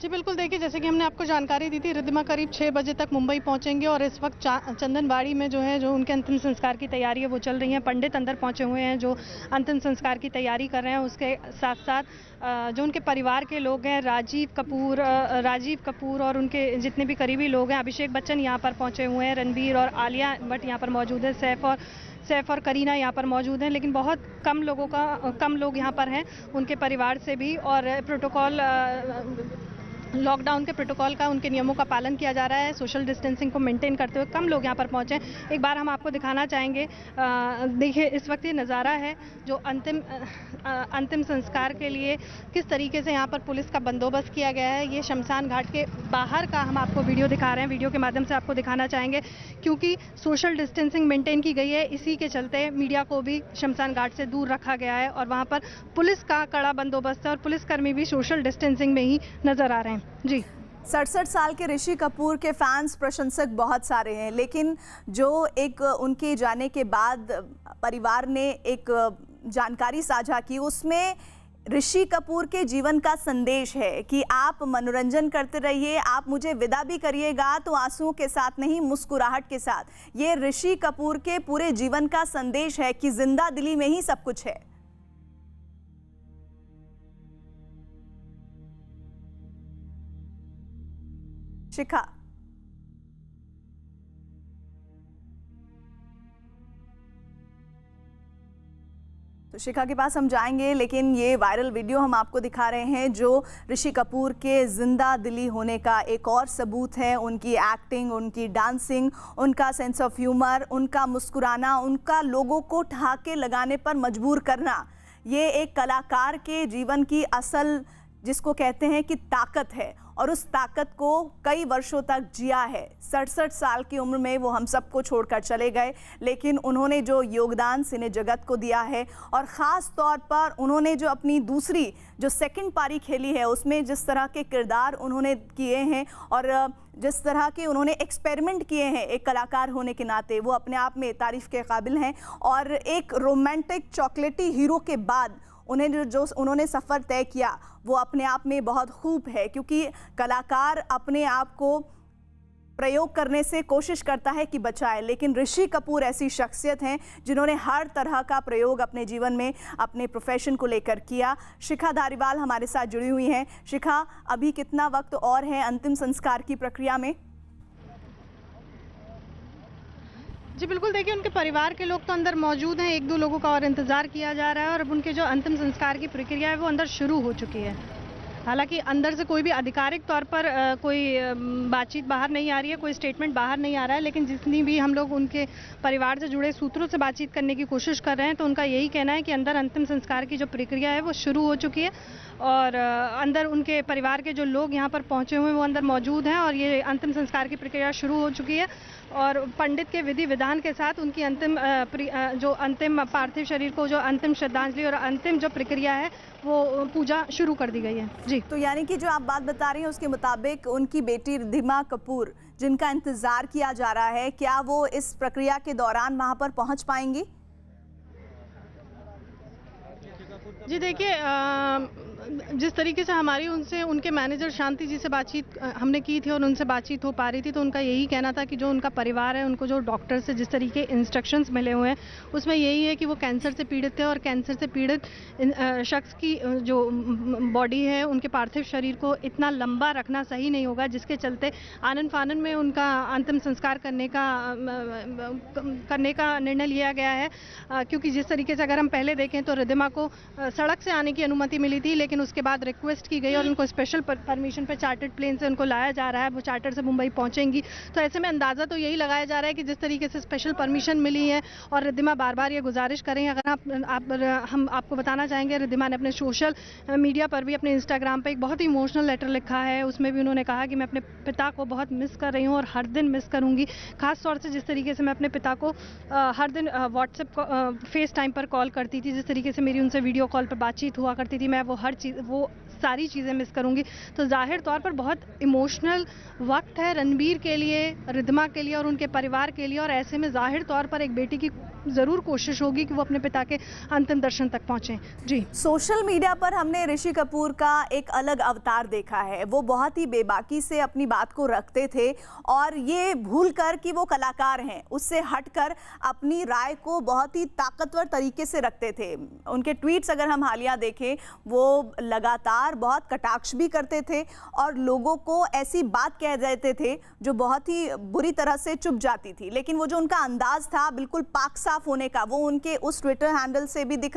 जी बिल्कुल, देखिए जैसे कि हमने आपको जानकारी दी थी, रिद्धिमा करीब 6 बजे तक मुंबई पहुंचेंगे और इस वक्त चंदनबाड़ी में जो है, जो उनके अंतिम संस्कार की तैयारी है वो चल रही है। पंडित अंदर पहुंचे हुए हैं जो अंतिम संस्कार की तैयारी कर रहे हैं। उसके साथ साथ जो उनके परिवार के लोग हैं, राजीव कपूर और उनके जितने भी करीबी लोग हैं, अभिषेक बच्चन यहाँ पर पहुंचे हुए हैं, रणबीर और आलिया भट्ट यहाँ पर मौजूद है, सैफ और करीना यहाँ पर मौजूद हैं, लेकिन बहुत कम लोग यहाँ पर हैं उनके परिवार से भी। और लॉकडाउन के प्रोटोकॉल का, उनके नियमों का पालन किया जा रहा है। सोशल डिस्टेंसिंग को मेंटेन करते हुए कम लोग यहाँ पर पहुँचे हैं। एक बार हम आपको दिखाना चाहेंगे। देखिए इस वक्त ये नज़ारा है जो अंतिम संस्कार के लिए किस तरीके से यहाँ पर पुलिस का बंदोबस्त किया गया है। ये शमशान घाट के बाहर का हम आपको वीडियो दिखा रहे हैं, वीडियो के माध्यम से आपको दिखाना चाहेंगे, क्योंकि सोशल डिस्टेंसिंग मेंटेन की गई है। इसी के चलते मीडिया को भी शमशान घाट से दूर रखा गया है और वहाँ पर पुलिस का कड़ा बंदोबस्त है और पुलिसकर्मी भी सोशल डिस्टेंसिंग में ही नजर आ रहे हैं। जी, 67 साल के ऋषि कपूर के फैंस, प्रशंसक बहुत सारे हैं, लेकिन जो एक उनके जाने के बाद परिवार ने एक जानकारी साझा की, उसमें ऋषि कपूर के जीवन का संदेश है कि आप मनोरंजन करते रहिए, आप मुझे विदा भी करिएगा तो आंसुओं के साथ नहीं, मुस्कुराहट के साथ। ये ऋषि कपूर के पूरे जीवन का संदेश है कि जिंदा दिली में ही सब कुछ है। शिखा, तो शिखा के पास हम जाएंगे, लेकिन ये वायरल वीडियो हम आपको दिखा रहे हैं जो ऋषि कपूर के जिंदा दिली होने का एक और सबूत है। उनकी एक्टिंग, उनकी डांसिंग, उनका सेंस ऑफ ह्यूमर, उनका मुस्कुराना, उनका लोगों को ठहाके लगाने पर मजबूर करना, ये एक कलाकार के जीवन की असल, जिसको कहते हैं कि ताकत है, और उस ताकत को कई वर्षों तक जिया है। 67 साल की उम्र में वो हम सबको छोड़कर चले गए, लेकिन उन्होंने जो योगदान सिने जगत को दिया है, और ख़ास तौर पर उन्होंने जो अपनी दूसरी जो सेकंड पारी खेली है, उसमें जिस तरह के किरदार उन्होंने किए हैं और जिस तरह के उन्होंने एक्सपेरिमेंट किए हैं एक कलाकार होने के नाते, वो अपने आप में तारीफ़ के काबिल हैं। और एक रोमांटिक चॉकलेटी हीरो के बाद उन्हें जो उन्होंने सफ़र तय किया वो अपने आप में बहुत खूब है, क्योंकि कलाकार अपने आप को प्रयोग करने से कोशिश करता है कि बचाए, लेकिन ऋषि कपूर ऐसी शख्सियत हैं जिन्होंने हर तरह का प्रयोग अपने जीवन में अपने प्रोफेशन को लेकर किया। शिखा धारीवाल हमारे साथ जुड़ी हुई हैं। शिखा, अभी कितना वक्त और है अंतिम संस्कार की प्रक्रिया में? जी बिल्कुल, देखिए उनके परिवार के लोग तो अंदर मौजूद हैं, 1-2 लोगों का और इंतज़ार किया जा रहा है और अब उनके जो अंतिम संस्कार की प्रक्रिया है वो अंदर शुरू हो चुकी है। हालांकि अंदर से कोई भी आधिकारिक तौर पर कोई बातचीत बाहर नहीं आ रही है, कोई स्टेटमेंट बाहर नहीं आ रहा है, लेकिन जितनी भी हम लोग उनके परिवार से जुड़े सूत्रों से बातचीत करने की कोशिश कर रहे हैं तो उनका यही कहना है कि अंदर अंतिम संस्कार की जो प्रक्रिया है वो शुरू हो चुकी है और अंदर उनके परिवार के जो लोग यहाँ पर पहुँचे हुए हैं वो अंदर मौजूद हैं और ये अंतिम संस्कार की प्रक्रिया शुरू हो चुकी है और पंडित के विधि विधान के साथ उनकी अंतिम पार्थिव शरीर को जो अंतिम श्रद्धांजलि और अंतिम जो प्रक्रिया है वो पूजा शुरू कर दी गई है। जी, तो यानी कि जो आप बात बता रही हैं उसके मुताबिक उनकी बेटी रिद्धिमा कपूर, जिनका इंतजार किया जा रहा है, क्या वो इस प्रक्रिया के दौरान वहां पर पहुंच पाएंगी? जी देखिए, जिस तरीके से हमारी उनसे उनके मैनेजर शांति जी से बातचीत हमने की थी और उनसे बातचीत हो पा रही थी तो उनका यही कहना था कि जो उनका परिवार है, उनको जो डॉक्टर से जिस तरीके इंस्ट्रक्शंस मिले हुए हैं उसमें यही है कि वो कैंसर से पीड़ित थे और कैंसर से पीड़ित शख्स की जो बॉडी है, उनके पार्थिव शरीर को इतना लंबा रखना सही नहीं होगा, जिसके चलते आनन फानन में उनका अंतिम संस्कार करने का निर्णय लिया गया है। क्योंकि जिस तरीके से अगर हम पहले देखें तो रिद्धिमा को सड़क से आने की अनुमति मिली थी, लेकिन उसके बाद रिक्वेस्ट की गई और उनको स्पेशल परमिशन पे चार्टर्ड प्लेन से उनको लाया जा रहा है, वो चार्टर से मुंबई पहुंचेंगी। तो ऐसे में अंदाज़ा तो यही लगाया जा रहा है कि जिस तरीके से स्पेशल परमिशन मिली है और रिद्धिमा बार बार ये गुजारिश कर रही हैं, अगर हम आपको बताना चाहेंगे, रिद्धिमा ने अपने सोशल मीडिया पर भी, अपने इंस्टाग्राम पर एक बहुत ही इमोशनल लेटर लिखा है। उसमें भी उन्होंने कहा कि मैं अपने पिता को बहुत मिस कर रही हूँ और हर दिन मिस करूँगी, खास तौर से जिस तरीके से मैं अपने पिता को हर दिन व्हाट्सएप फेस टाइम पर कॉल करती थी, जिस तरीके से मेरी उनसे वीडियो कॉल पर बातचीत हुआ करती थी, मैं वो सारी चीज़ें मिस करूंगी। तो जाहिर तौर पर बहुत इमोशनल वक्त है रणबीर के लिए, रिद्धिमा के लिए और उनके परिवार के लिए, और ऐसे में जाहिर तौर पर एक बेटी की ज़रूर कोशिश होगी कि वो अपने पिता के अंतिम दर्शन तक पहुँचें। जी। सोशल मीडिया पर हमने ऋषि कपूर का एक अलग अवतार देखा है। वो बहुत ही बेबाकी से अपनी बात को रखते थे और ये भूलकर कि वो कलाकार हैं, उससे हटकर अपनी राय को बहुत ही ताकतवर तरीके से रखते थे। उनके ट्वीट्स अगर हम हालिया देखें, वो लगातार बहुत कटाक्ष भी करते थे और लोगों को ऐसी बात कह देते थे जो बहुत ही बुरी तरह से चुभ जाती थी। लेकिन वो जो उनका अंदाज था बिल्कुल पाक साफ होने का, वो उनके उस ट्विटर हैंडल से भी दिख